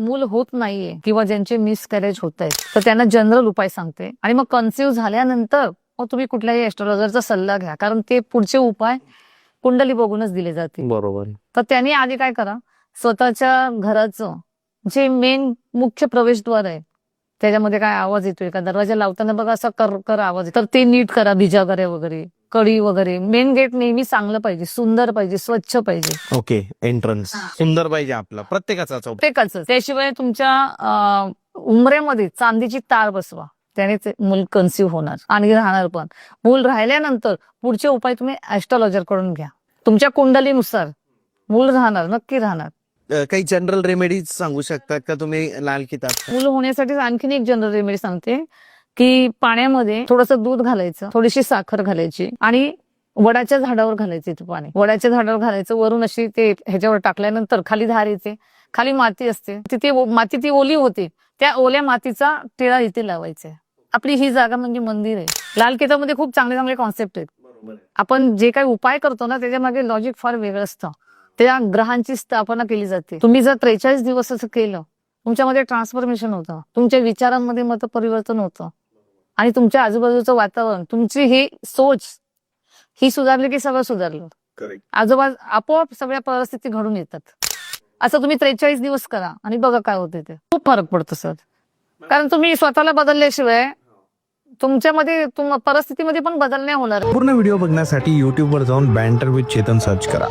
मूल होत नाहीये किंवा ज्यांचे मिसकॅरेज होत आहेत तर त्यांना जनरल उपाय सांगते. आणि मग कन्सिव्ह झाल्यानंतर मग तुम्ही कुठल्याही एस्ट्रोलॉजरचा सल्ला घ्या, कारण ते पुढचे उपाय कुंडली बघूनच दिले जातील. बरोबर. तर त्यांनी आधी काय करा, स्वतःच्या घराचं जे मेन मुख्य प्रवेशद्वार आहे त्याच्यामध्ये काय आवाज येतोय का, दरवाजा लावताना बघा असा कर कर आवाज येतो, तर ते नीट करा. बिजागरे वगैरे, कडी वगैरे. मेन गेट नेहमी चांगलं पाहिजे, सुंदर पाहिजे, स्वच्छ पाहिजे. ओके. एंट्रन्स सुंदर पाहिजे आपला प्रत्येकाचा. प्रत्येकाचं. त्याशिवाय तुमच्या उंबऱ्यामध्ये चांदीची तार बसवा, त्यानेच मूल कन्सिव्ह होणार आणि राहणार पण. मूल राहिल्यानंतर पुढचे उपाय तुम्ही ऍस्ट्रोलॉजर कडून घ्या. तुमच्या कुंडलीनुसार मूल राहणार, नक्की राहणार. काही जनरल रेमेडीज सांगू शकतात का तुम्ही लाल किताब? मूल होण्यासाठी आणखीन एक जनरल रेमेडी सांगते की पाण्यामध्ये थोडंसं दूध घालायचं, थोडीशी साखर घालायची आणि वडाच्या झाडावर घालायचे ते पाणी. वडाच्या झाडावर घालायचं, वरून अशी ते ह्याच्यावर टाकल्यानंतर खाली धार येते, खाली माती असते, तिथे माती ती ओली होते, त्या ओल्या मातीचा टिळा इथे लावायचा. आपली ही जागा म्हणजे मंदिर आहे. लाल किताबमध्ये खूप चांगले चांगले कॉन्सेप्ट आहेत. आपण जे काही उपाय करतो ना त्याच्या मागे लॉजिक फार वेगळं असतं. त्या ग्रहांची स्थापना केली जाते. तुम्ही जर 43 दिवस असं केलं, तुमच्यामध्ये ट्रान्सफॉर्मेशन होतं, तुमच्या विचारांमध्ये मत परिवर्तन होतं आणि तुमच्या आजूबाजूचं वातावरण, तुमची ही सोच ही सुधारली की सगळं सुधारलं. आपोआप सगळ्या परिस्थिती घडून येतात. असं तुम्ही 43 दिवस करा आणि बघा काय होते ते. खूप फरक पडतो सर, कारण तुम्ही स्वतःला बदलल्याशिवाय तुमच्यामध्ये परिस्थितीमध्ये पण बदल नाही होणार. पूर्ण व्हिडिओ बघण्यासाठी YouTube वर जाऊन बँटर विथ चेतन सर्च करा.